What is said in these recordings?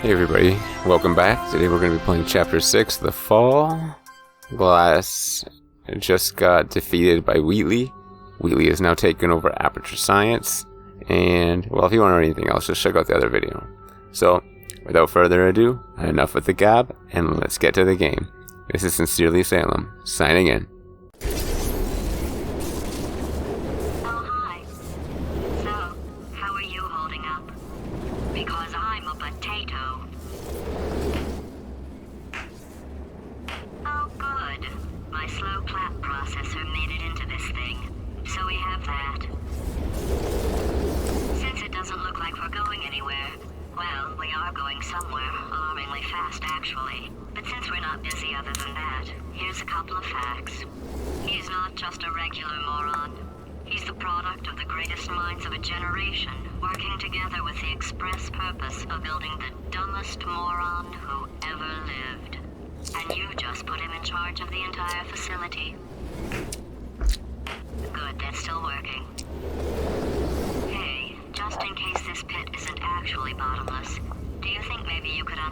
Hey everybody, welcome back. Today we're going to be playing Chapter 6, The Fall. Glass just got defeated by Wheatley. Wheatley has now taken over Aperture Science. And, well, if you want to know anything else, just check out the other video. So, without further ado, enough with the gab, and let's get to the game. This is Sincerely Salem, signing in.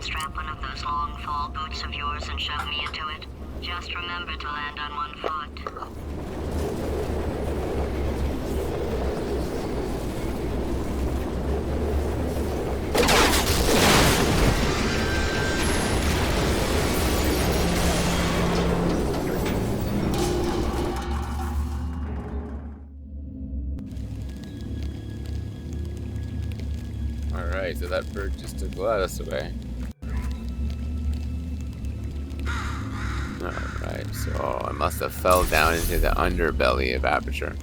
Strap one of those long fall boots of yours and shove me into it. Just remember to land on one foot. Alright, so that bird just took Gladys away. Alright, so I must have fell down into the underbelly of Aperture.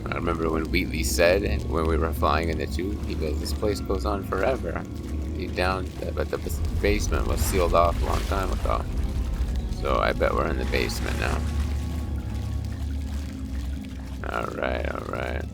I remember when Wheatley said, and when we were flying in the tube, he goes, this place goes on forever. But the basement was sealed off a long time ago. So I bet we're in the basement now. Alright, alright.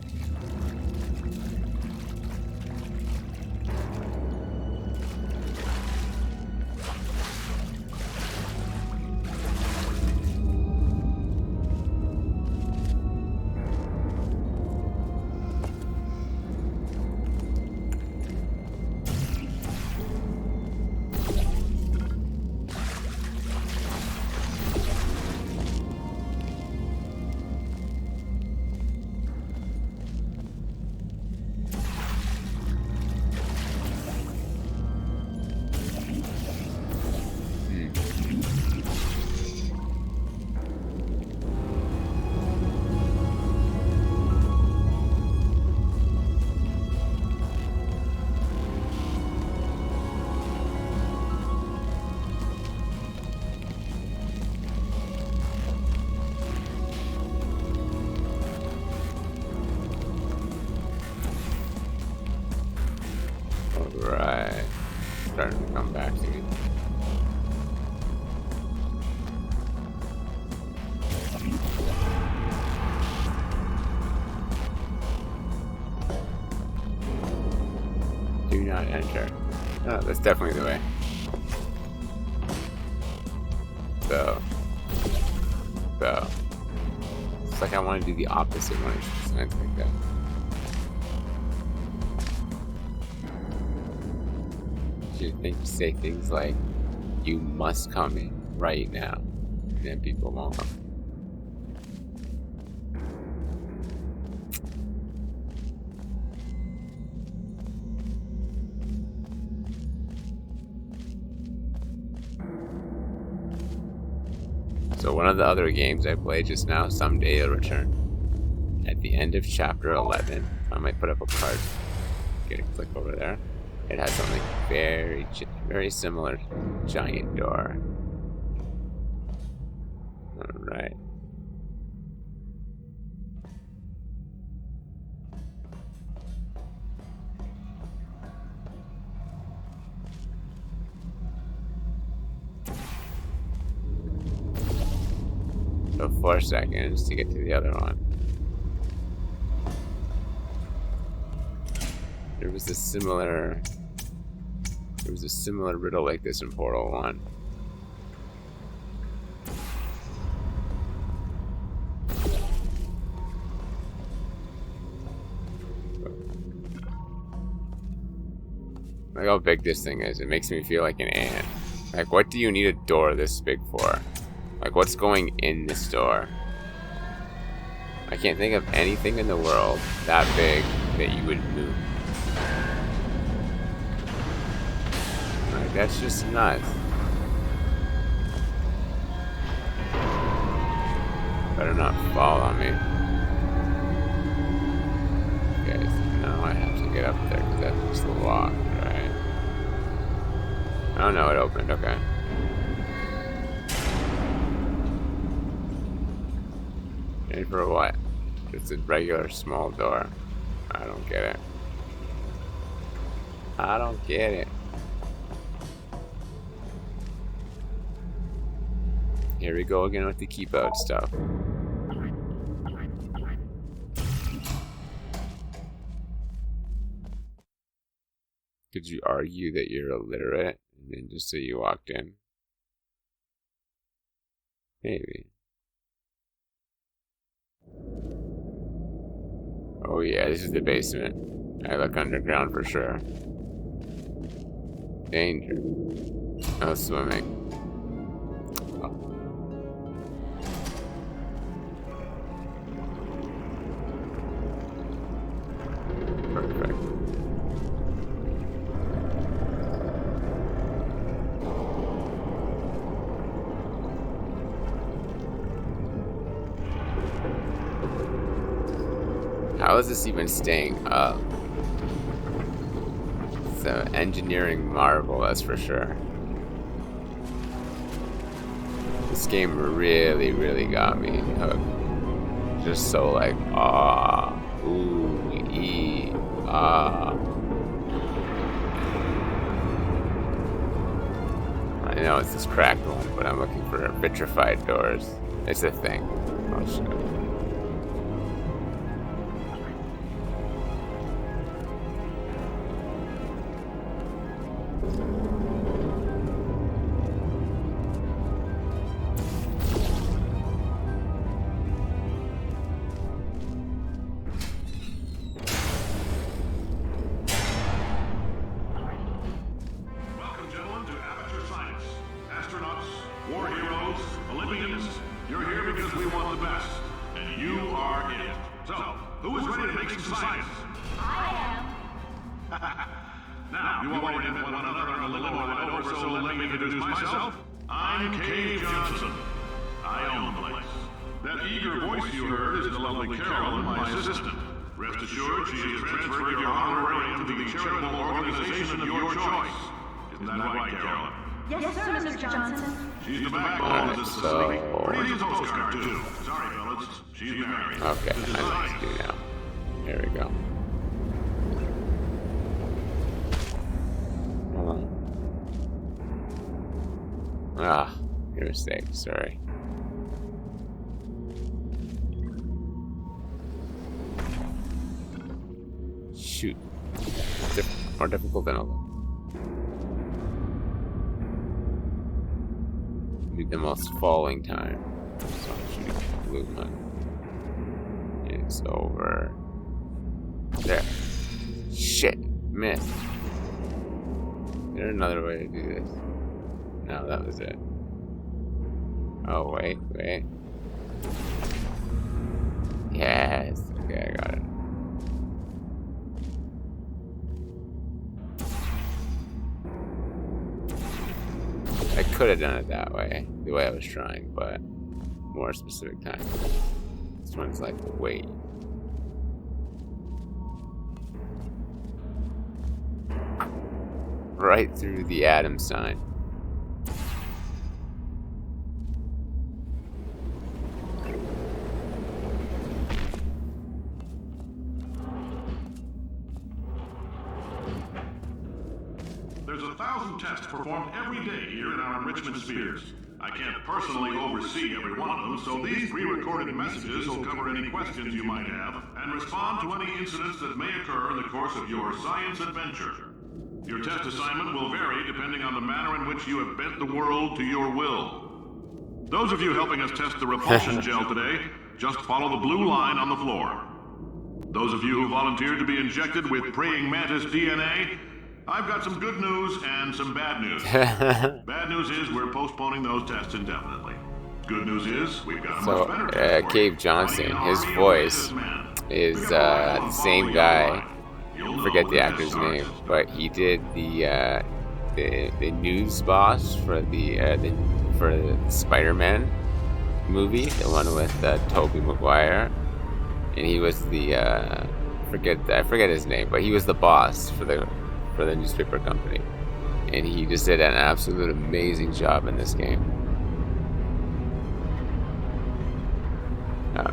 Right, starting to come back to me. Do not enter. Oh, that's definitely the way. So, it's like I want to do the opposite when it's signs like that. Think say things like you must come in right now, and then people won't come. So one of the other games I played just now, Someday It'll Return, at the end of chapter 11, I might put up a card, get a click over there. It has something very similar. Giant door. Alright. So 4 seconds to get to the other one. There was a similar riddle like this in Portal 1. Look how big this thing is. It makes me feel like an ant. Like, what do you need a door this big for? Like, what's going in this door? I can't think of anything in the world that big that you would move. Like, that's just nuts. Better not fall on me. Okay, so now I have to get up there because that's just the lock, right? Oh no, it opened, okay. And for what? It's a regular small door. I don't get it. I don't get it. Here we go again with the keep out stuff. Could you argue that you're illiterate and then just say you walked in? Maybe. Oh yeah, this is the basement. I look underground for sure. Danger. No swimming. Perfect. How is this even staying up? It's an engineering marvel, that's for sure. This game really, really got me hooked. Just so like, ah, ooh, ee, ah. I know it's this cracked one, but I'm looking for vitrified doors. It's a thing. Oh shit. Welcome, gentlemen, to Aperture Science. Astronauts, war heroes, Olympians, you're here because we want the best. And you are it. So, who is ready to make some science? I Now, you already met one another on the limo ride over, so let me introduce myself. I'm Cave Johnson. I own the place. That eager voice you heard is the lovely Carolyn, my assistant. Rest assured, she has transferred your honorarium to the charitable organization of your choice. Isn't that right, Carolyn? am. Yes, sir, Mr. Johnson. She's the backbone of this facility. Pretty as a postcard, too. Sorry, fellas. She's married. Okay, This is I know what science. to do now. Here we go. Hold on. Ah, your mistake, sorry. Shoot. More difficult than a look. Be the most falling time. So I'm shooting blue one. It's over. There. Shit. Missed. Is there another way to do this? No, that was it. Oh, wait. Yes. Okay, I got it. I could have done it that way, the way I was trying, but more specific time. This one's like, wait. Right through the atom sign. There's 1,000 tests performed every day here in our enrichment spheres. I can't personally oversee every one of them, so these pre-recorded messages will cover any questions you might have and respond to any incidents that may occur in the course of your science adventure. Your test assignment will vary depending on the manner in which you have bent the world to your will. Those of you helping us test the repulsion gel today, just follow the blue line on the floor. Those of you who volunteered to be injected with praying mantis DNA, I've got some good news and some bad news. Bad news is we're postponing those tests indefinitely. Good news is we've got a much better test for Cave you. Johnson, Buddy, his are you voice ready, man? is We got a rifle the and same follow guy. yellow line. You'll know Forget when the test actor's starts. name, but he did the news boss for the Spider-Man movie, the one with Tobey Maguire, and he was the I forget his name, but he was the boss for the newspaper company, and he just did an absolute amazing job in this game. All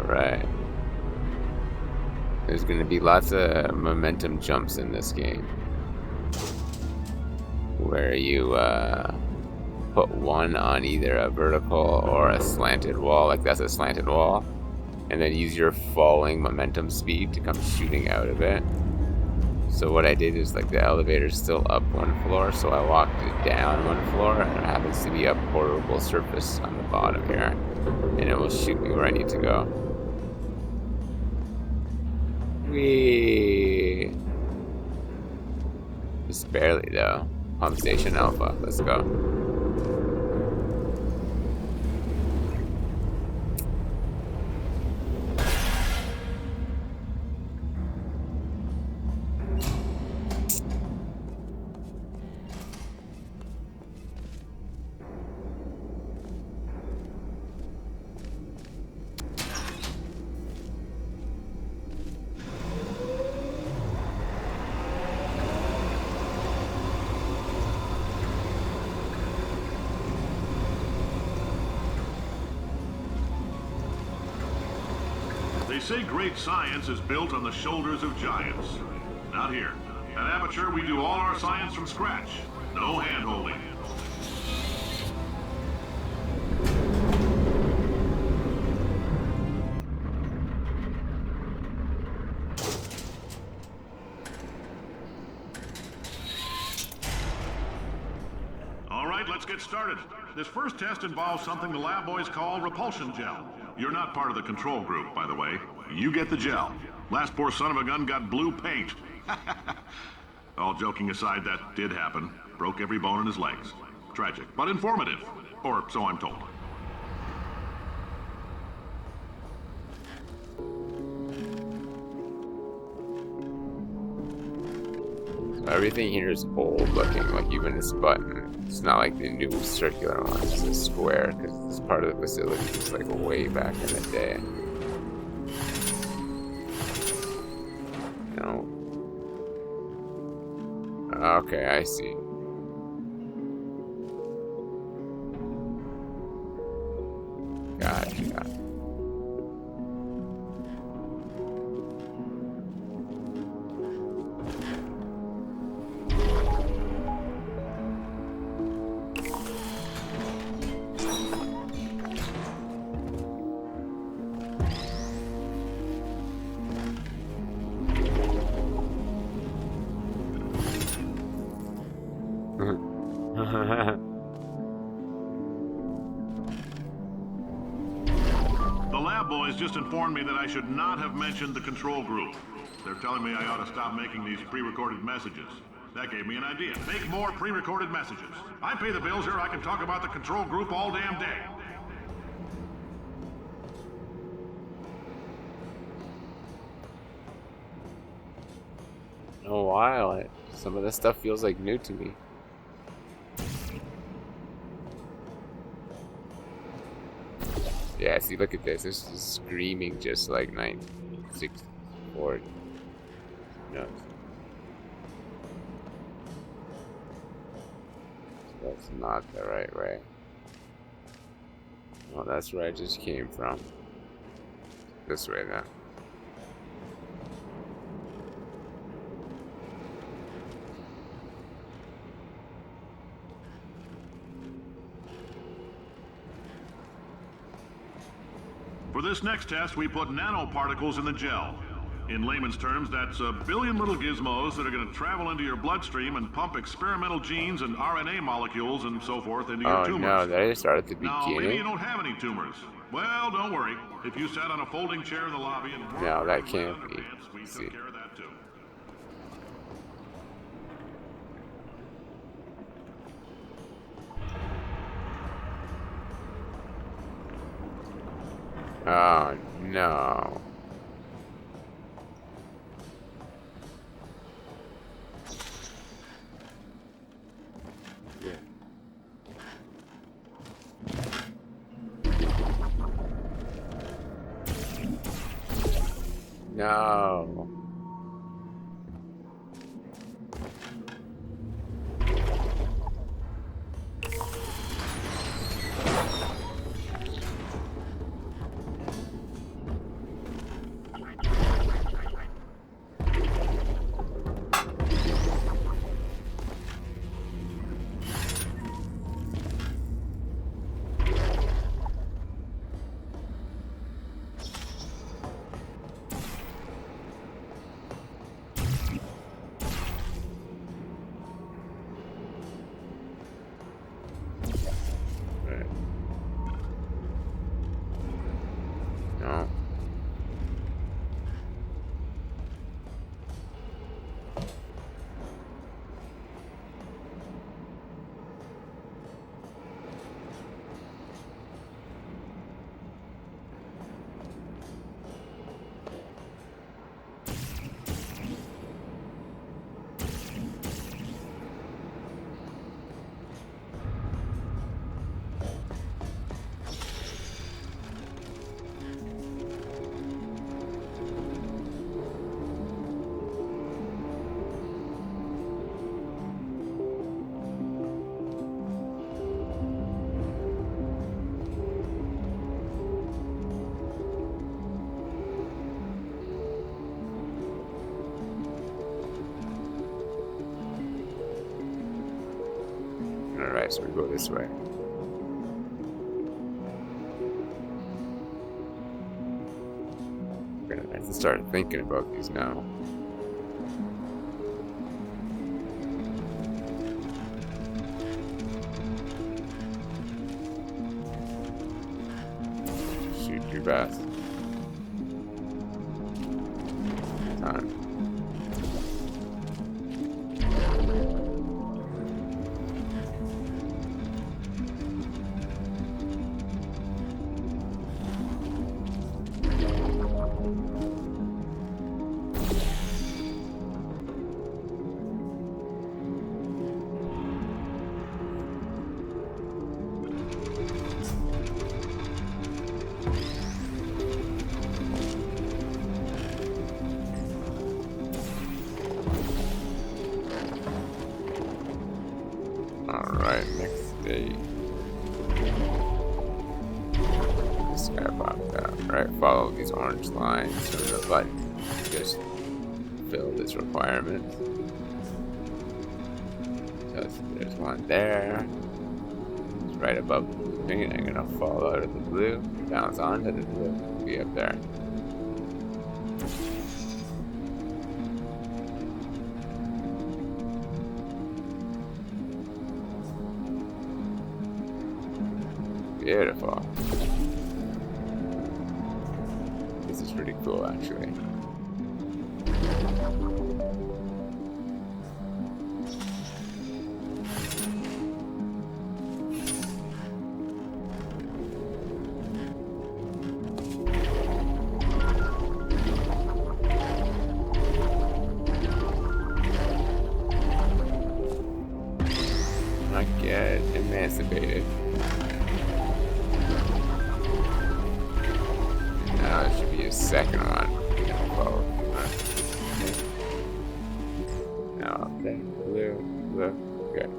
right. There's gonna be lots of momentum jumps in this game, where you put one on either a vertical or a slanted wall, like that's a slanted wall, and then use your falling momentum speed to come shooting out of it. So what I did is, like, the elevator's still up one floor, so I walked it down one floor, and it happens to be a portable surface on the bottom here, and it will shoot me where I need to go. Whee! Just barely, though. Pump Station Alpha, let's go. They say great science is built on the shoulders of giants. Not here. At Aperture, we do all our science from scratch. No hand-holding. All right, let's get started. This first test involves something the lab boys call repulsion gel. You're not part of the control group, by the way. You get the gel. Last poor son of a gun got blue paint. All joking aside, that did happen. Broke every bone in his legs. Tragic, but informative. Or so I'm told. Everything here is old looking, like even this button. It's not like the new circular one, it's a square, because it's part of the facility. It's like way back in the day. No. Okay, I see. Gotcha. The lab boys just informed me that I should not have mentioned the control group. They're telling me I ought to stop making these pre-recorded messages. That gave me an idea. Make more pre-recorded messages. I pay the bills here, I can talk about the control group all damn day. A while. Some of this stuff feels like new to me. Yeah, see, look at this. This is screaming just like 1964. No. That's not the right way. Oh, that's where I just came from. This way then. For this next test, we put nanoparticles in the gel. In layman's terms, that's a billion little gizmos that are going to travel into your bloodstream and pump experimental genes and RNA molecules and so forth into your tumors. Oh no, they started at the Now, maybe you beginning? don't have any tumors. Well, don't worry. If you sat on a folding chair in the lobby and No, that can't be. we See. took care of that too. Oh, no. Yeah. No. Right. No. Alright, so we go this way. We're gonna have to start thinking about these now. Shoot too fast. Time. Alright, next day. This guy popped out. Alright, follow these orange lines from the button. Just fill this requirement. So there's one there. It's right above the blue thing. I'm gonna fall out of the blue, bounce onto the blue, be up there. Beautiful. This is pretty cool, actually. Not get emancipated. Now there should be a second one. Oh, now up there, blue, good.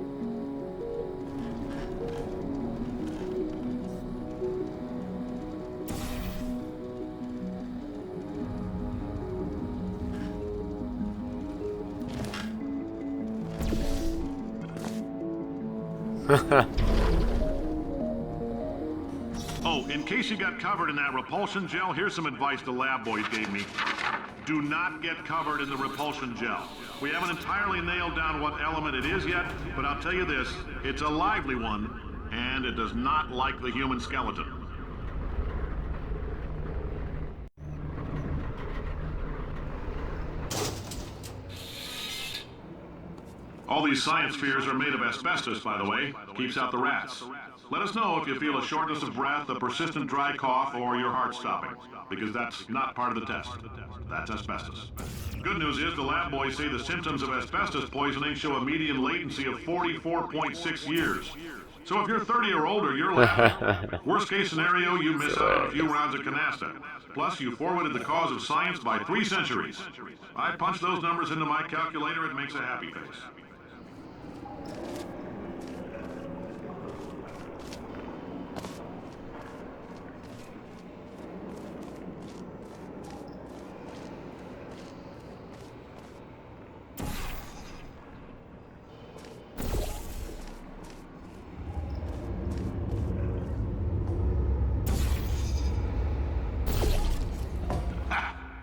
Oh, in case you got covered in that repulsion gel, here's some advice the lab boys gave me. Do not get covered in the repulsion gel. We haven't entirely nailed down what element it is yet, but I'll tell you this, it's a lively one, and it does not like the human skeleton. All these science spheres are made of asbestos, by the way. Keeps out the rats. Let us know if you feel a shortness of breath, a persistent dry cough, or your heart stopping, because that's not part of the test. That's asbestos. Good news is the lab boys say the symptoms of asbestos poisoning show a median latency of 44.6 years. So if you're 30 or older, you're lab. Worst case scenario, you miss out on a few rounds of canasta. Plus, you forwarded the cause of science by 3 centuries. I punch those numbers into my calculator, it makes a happy face.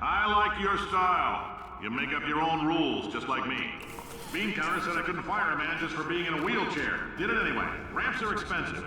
I like your style. You make up your own rules, just like me. Bean Counter said I couldn't fire a man just for being in a wheelchair. Did it anyway. Ramps are expensive.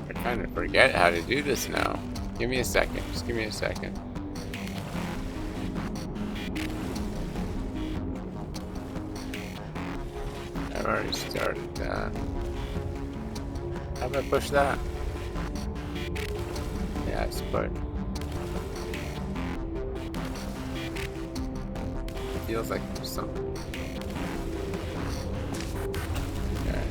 I kind of forget how to do this now. Give me a second. Just give me a second. I've already started that. How do I push that? Yeah, it's put. It feels like there's something. Okay.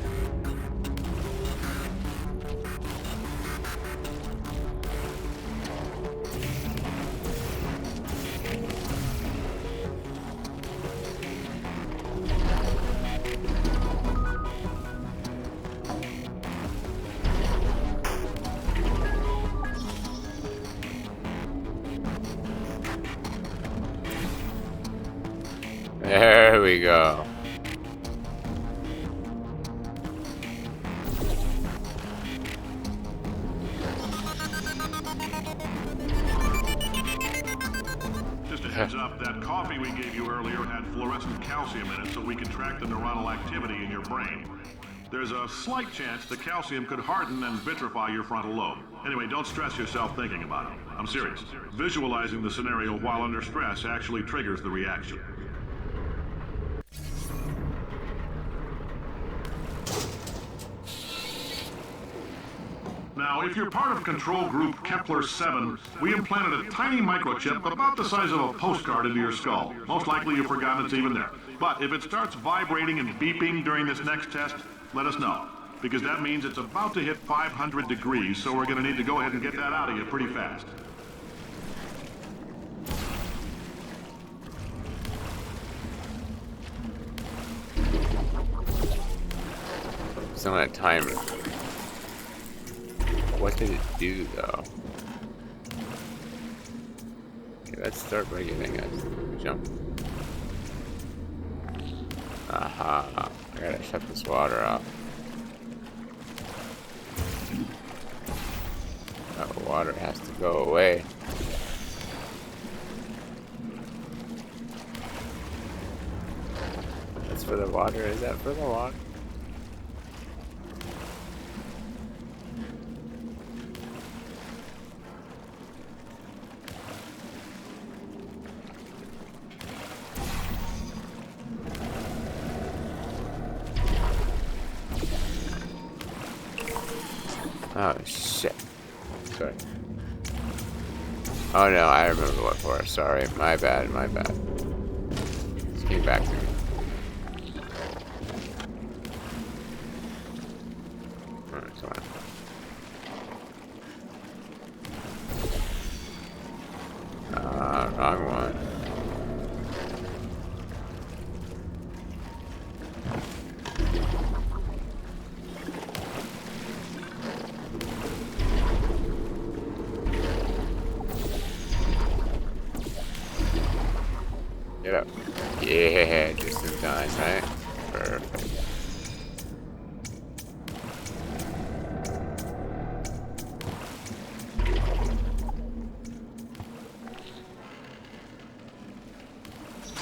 There There we go. Just a heads up, that coffee we gave you earlier had fluorescent calcium in it so we can track the neuronal activity in your brain. There's a slight chance the calcium could harden and vitrify your frontal lobe. Anyway, don't stress yourself thinking about it. I'm serious. Visualizing the scenario while under stress actually triggers the reaction. Now, if you're part of control group Kepler-7, we implanted a tiny microchip about the size of a postcard into your skull. Most likely you've forgotten it's even there. But if it starts vibrating and beeping during this next test, let us know. Because that means it's about to hit 500 degrees, so we're going to need to go ahead and get that out of you pretty fast. So I'm gonna time it. What did it do though? Okay, let's start by getting a jump. Aha, I gotta shut this water off. That water has to go away. That's for the water, is that for the water? Oh shit. Sorry. Oh no, I remember what for. Sorry. My bad, my bad. Just came back to me. Alright, so wrong one. Get up. Yeah, just in time, right? Perfect.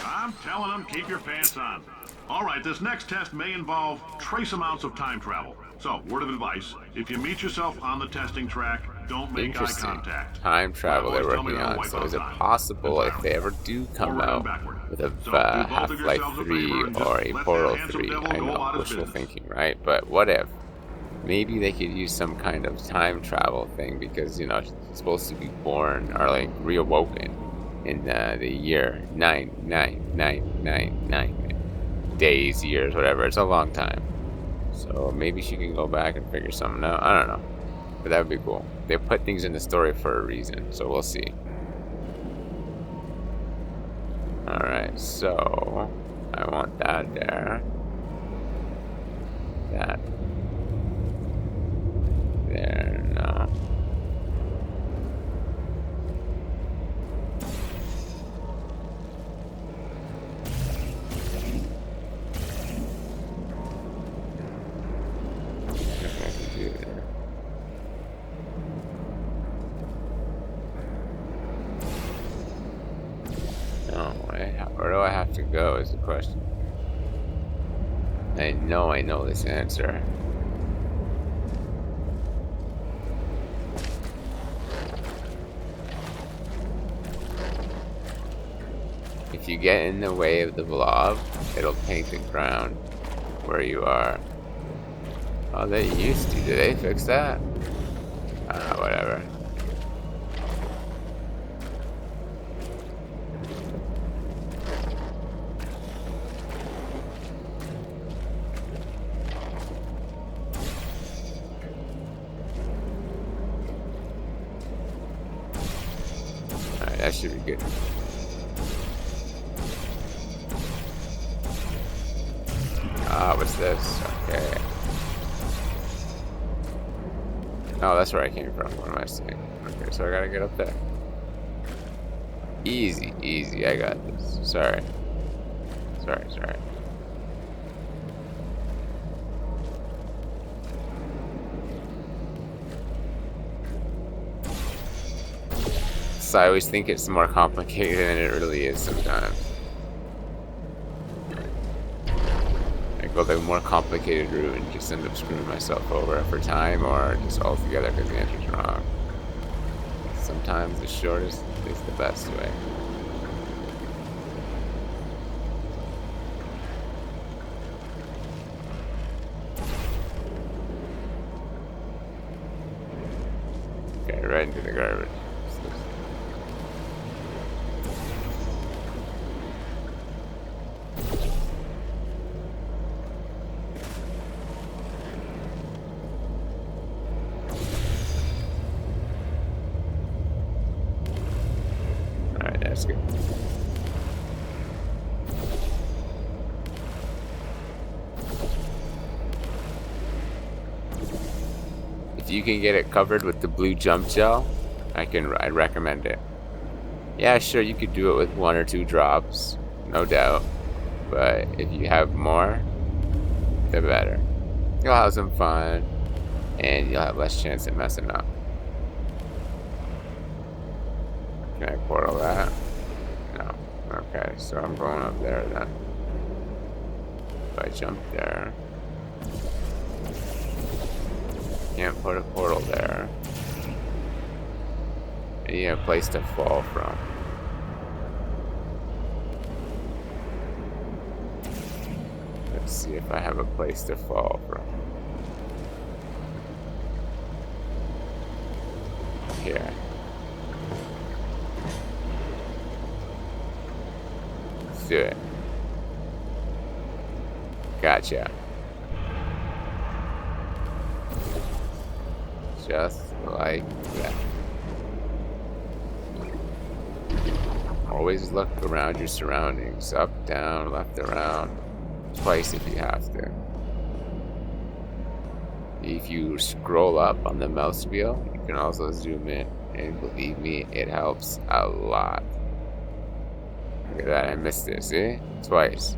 I'm telling them, keep your pants on. All right, this next test may involve trace amounts of time travel. So, word of advice, if you meet yourself on the testing track, don't make eye Interesting. contact. Time travel they're Always tell me working how to on. wipe So out is it time. possible if they ever do come Forward and out backward. with a So, do both of Half-Life yourselves a 3 favor and just or a let that Portal handsome 3? devil I go know, about his wishful business. thinking, right? But what if maybe they could use some kind of time travel thing because, you know, she's supposed to be born or like reawoken in the year 99999 days, years, whatever. It's a long time. So maybe she can go back and figure something out. I don't know. But that would be cool. They put things in the story for a reason, so we'll see. Alright, so I want that there. That. There, no. Where do I have to go is the question. I know this answer. If you get in the way of the blob, it'll paint the ground where you are. Oh, they used to. Did they fix that? Whatever. Alright, that should be good. What's this? Okay. Oh, that's where I came from. What am I saying? Okay, so I gotta get up there. Easy, easy. I got this. Sorry. Sorry. So I always think it's more complicated than it really is sometimes. I go the more complicated route and just end up screwing myself over for time, or just altogether because the answer's wrong. Sometimes the shortest is the best way. Okay, right into the garbage. Alright, that's good. If you can get it covered with the blue jump gel, I'd recommend it. Yeah, sure, you could do it with 1 or 2 drops, no doubt. But if you have more, the better. You'll have some fun, and you'll have less chance of messing up. Can I portal that? No. Okay, so I'm going up there then. If I jump there. Can't put a portal there. I need a place to fall from. Let's see if I have a place to fall from. Here. Let's do it. Gotcha. Just like that. Always look around your surroundings. Up, down, left, around. Twice if you have to. If you scroll up on the mouse wheel, you can also zoom in. And believe me, it helps a lot. Look at that, I missed it, see? Twice.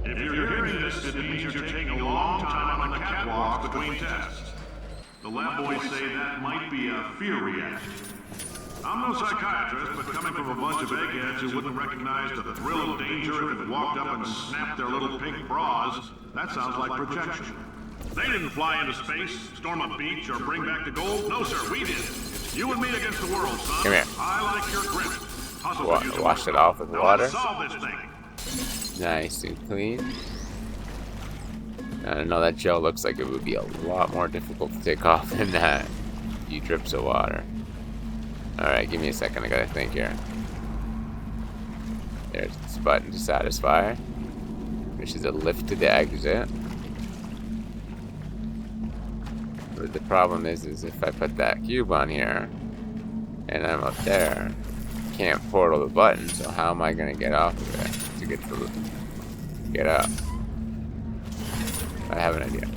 If you're hearing this, it means you're taking a long time on the catwalks between tests. The lab boys say that might be a fear reaction. I'm no psychiatrist, but coming from a bunch of eggheads who wouldn't recognize the thrill of danger if it walked up and snapped their little pink bras, that sounds like projection. They didn't fly into space, storm a beach, or bring back the gold. No, sir, we did. It's you and me against the world, son. Come here. I like your grit. Hustle Wash it off with water. Let's solve this thing. Nice and clean. I know that gel looks like it would be a lot more difficult to take off than that. A few drips of water. Alright, give me a second, I gotta think here. There's this button to satisfy, which is a lift to the exit. But the problem is if I put that cube on here, and I'm up there, I can't portal the button, so how am I gonna get off of it to get up? I have an idea.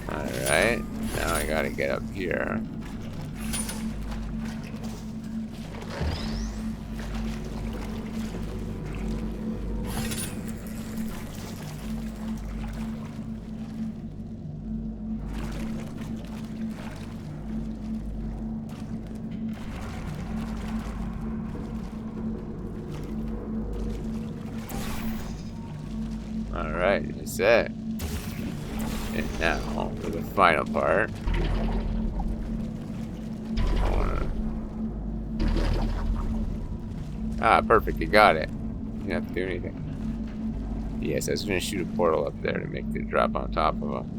Alright, now I gotta get up here. Alright, that's it. And now, for the final part. Ah, perfect, you got it. You don't have to do anything. Yes, I was gonna shoot a portal up there to make it drop on top of him.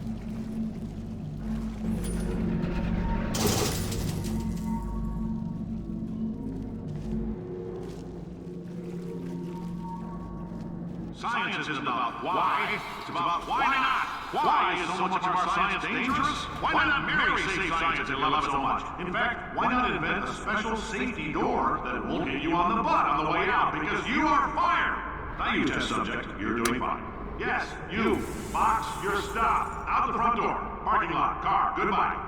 Science isn't about why, it's about why not. Why is so much of our science dangerous? Why not marry safe science if you love it so much? In fact, why not invent a special safety door that won't hit you on the butt on the way out because you are fired? Now you test subject, you're doing fine. Yes, you. Box, you're stopped. Out the front door. Parking lot, car, goodbye.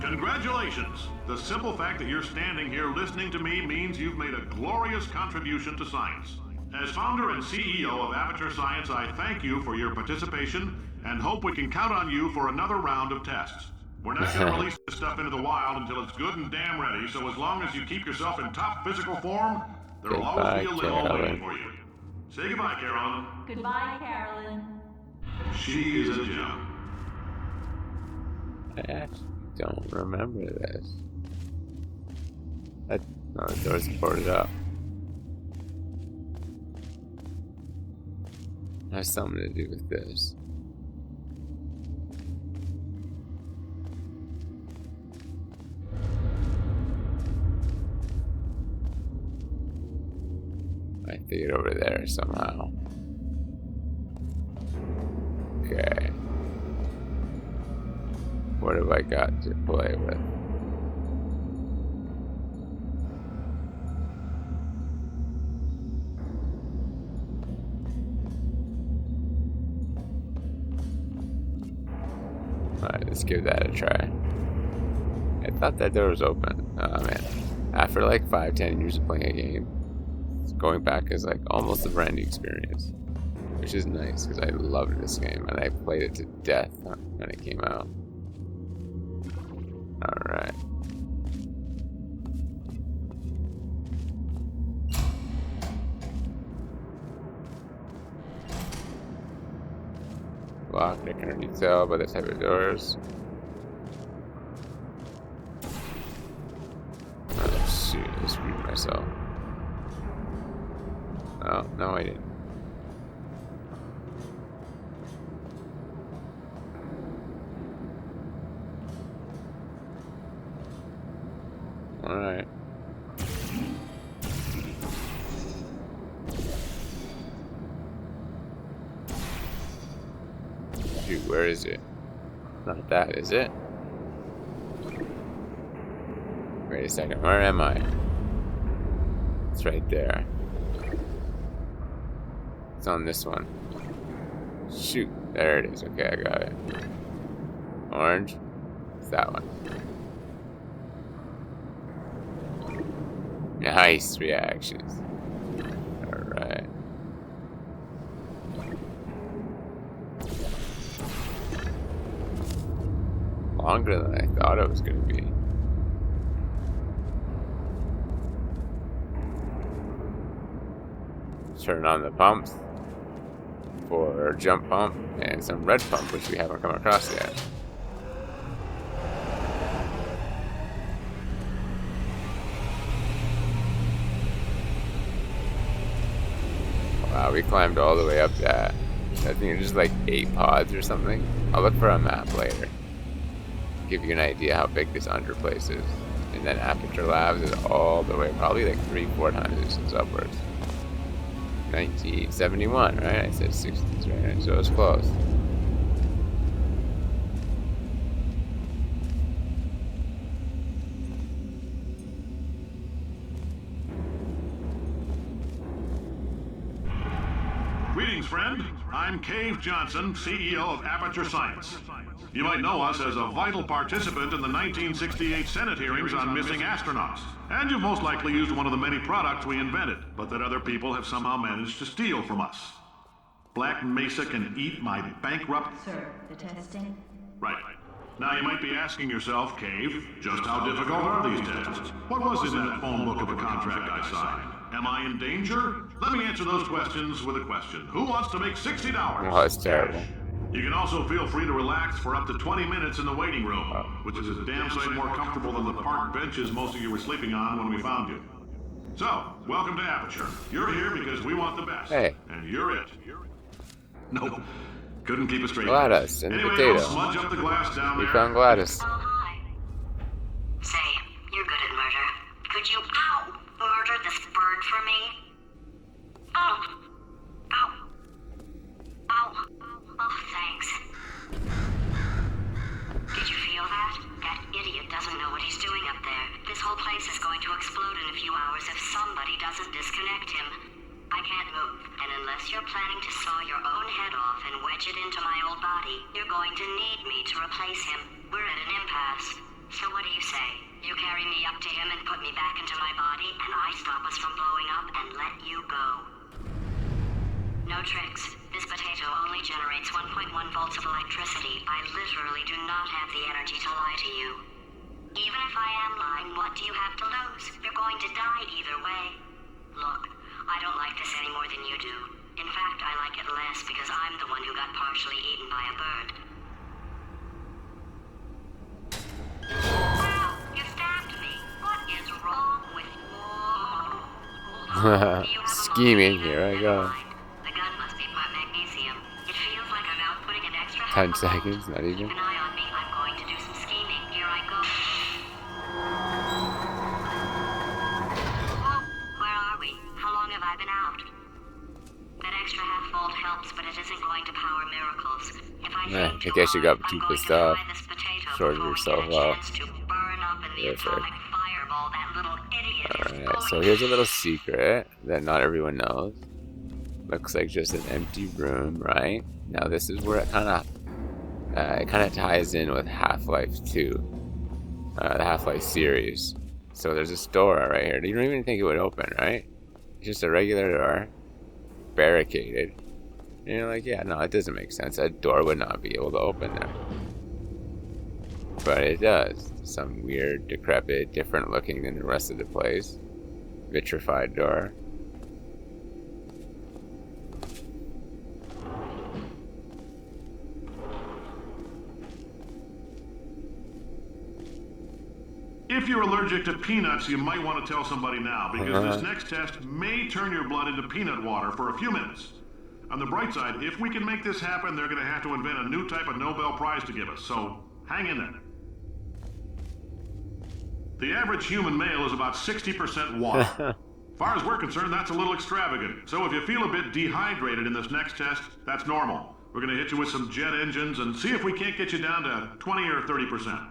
Congratulations! The simple fact that you're standing here listening to me means you've made a glorious contribution to science. As founder and CEO of Aperture Science, I thank you for your participation and hope we can count on you for another round of tests. We're not going to release this stuff into the wild until it's good and damn ready, so as long as you keep yourself in top physical form, there'll always be a limo waiting for you. Say goodbye, Carolyn. Goodbye, Carolyn. She is a gem. I actually don't remember this. No, the door's boarded up. Has something to do with this. I have to get over there somehow. Okay. What have I got to play with? Alright, let's give that a try. I thought that door was open. Oh man. After like 5-10 years of playing a game, going back is like almost a brand new experience. Which is nice because I loved this game and I played it to death when it came out. Alright. Locked, I can already tell by the type of doors. Oh shoot, I screwed myself. Oh, no I didn't. Alright. Shoot, where is it? Not that, is it? Wait a second, where am I? It's right there. It's on this one. Shoot, there it is. Okay, I got it. Orange. It's that one. Nice reactions. Alright. Longer than I thought it was going to be. Turn on the pumps for jump pump and some red pump, which we haven't come across yet. Wow, we climbed all the way up that. I think it's just like 8 pods or something. I'll look for a map later. Give you an idea how big this underplace is. And then Aperture Labs is all the way, probably like 3-4 times the distance upwards. 1971, right? I said 60s, right? So it's close. Greetings, friend. I'm Cave Johnson, CEO of Aperture Science. You might know us as a vital participant in the 1968 Senate hearings on missing astronauts. And you've most likely used one of the many products we invented, but that other people have somehow managed to steal from us. Black Mesa can eat my bankrupt... Sir, the testing? Right. Now you might be asking yourself, Cave, just how difficult are these tests? What was in that phone book of a contract I signed? Am I in danger? Let me answer those questions with a question. Who wants to make $60? Oh, that's terrible. You can also feel free to relax for up to 20 minutes in the waiting room, which is a damn sight more comfortable than the park benches most of you were sleeping on when we found you. So, welcome to Aperture. You're here because we want the best. Hey. And you're it. Nope. Couldn't keep a straight Gladys and anyway, potato. I'll smudge up the glass down We there. found Gladys. Oh, hi. Say, you're good at murder. Could you, ow, ordered this bird for me? Oh. Ow. Ow. Oh, thanks. Did you feel that? That idiot doesn't know what he's doing up there. This whole place is going to explode in a few hours if somebody doesn't disconnect him. I can't move, and unless you're planning to saw your own head off and wedge it into my old body, you're going to need me to replace him. We're at an impasse. So what do you say? You carry me up to him and put me back into my body, and I stop us from blowing up and let you go. No tricks. This potato only generates 1.1 volts of electricity. I literally do not have the energy to lie to you. Even if I am lying, what do you have to lose? You're going to die either way. Look, I don't like this any more than you do. In fact, I like it less because I'm the one who got partially eaten by a bird. Ow! You stabbed me. What is wrong with you? Scheming, here I go. The gun must be part magnesium. It feels like I'm outputting an extra 10 seconds, not even. Keep an eye on me. I'm going to do some scheming. Here I go. Whoa, where are we? How long have I been out? That extra half-volt helps, but it isn't going to power miracles. If I Yeah, think I guess you got too pissed off. Sorted yourself out. Alright, so here's a little secret that not everyone knows. Looks like just an empty room, right? Now this is where it kind of ties in with Half-Life 2, the Half-Life series. So there's this door right here. You don't even think it would open, right? It's just a regular door, barricaded. And you're like, yeah, no, it doesn't make sense. That door would not be able to open there. But it does. Some weird, decrepit, different looking than the rest of the place. Vitrified door. If you're allergic to peanuts, you might want to tell somebody now, because this next test may turn your blood into peanut water for a few minutes. On the bright side, if we can make this happen, they're going to have to invent a new type of Nobel Prize to give us, so hang in there. The average human male is about 60% water. As far as we're concerned, that's a little extravagant. So if you feel a bit dehydrated in this next test, that's normal. We're going to hit you with some jet engines and see if we can't get you down to 20 or 30%.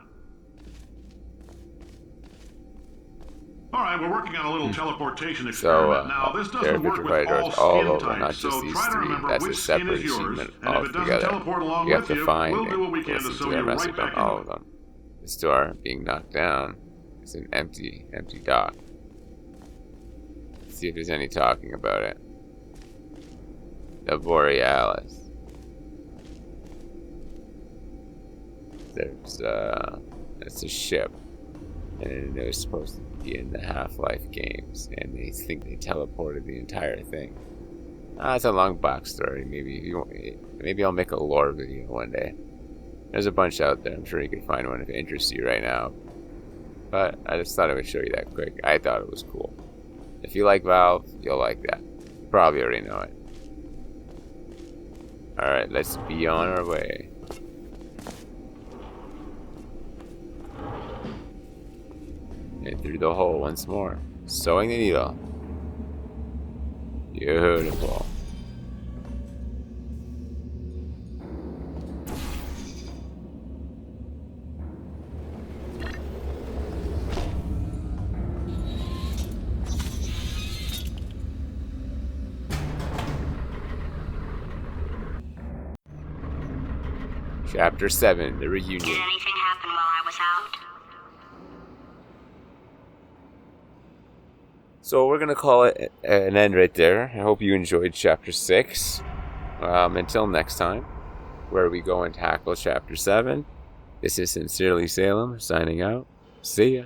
All right, we're working on a little teleportation experiment. Now, this doesn't work with all skin types, so try to remember which skin is yours, and if it doesn't teleport along with you, we'll do what we can to sew you right back into it. This door being knocked down. It's an empty dock. Let's see if there's any talking about it. The Borealis. That's a ship. And they're supposed to be in the Half-Life games. And they think they teleported the entire thing. It's a long backstory. Maybe I'll make a lore video one day. There's a bunch out there. I'm sure you could find one if it interests you right now. But I just thought I would show you that quick. I thought it was cool. If you like Valve, you'll like that. You probably already know it. Alright, let's be on our way. And through the hole once more. Sewing the needle. Beautiful. Chapter 7, the reunion. Did anything happen while I was out? So we're gonna call it an end right there. I hope you enjoyed Chapter 6. Until next time, where we go and tackle Chapter 7. This is Sincerely Salem, signing out. See ya.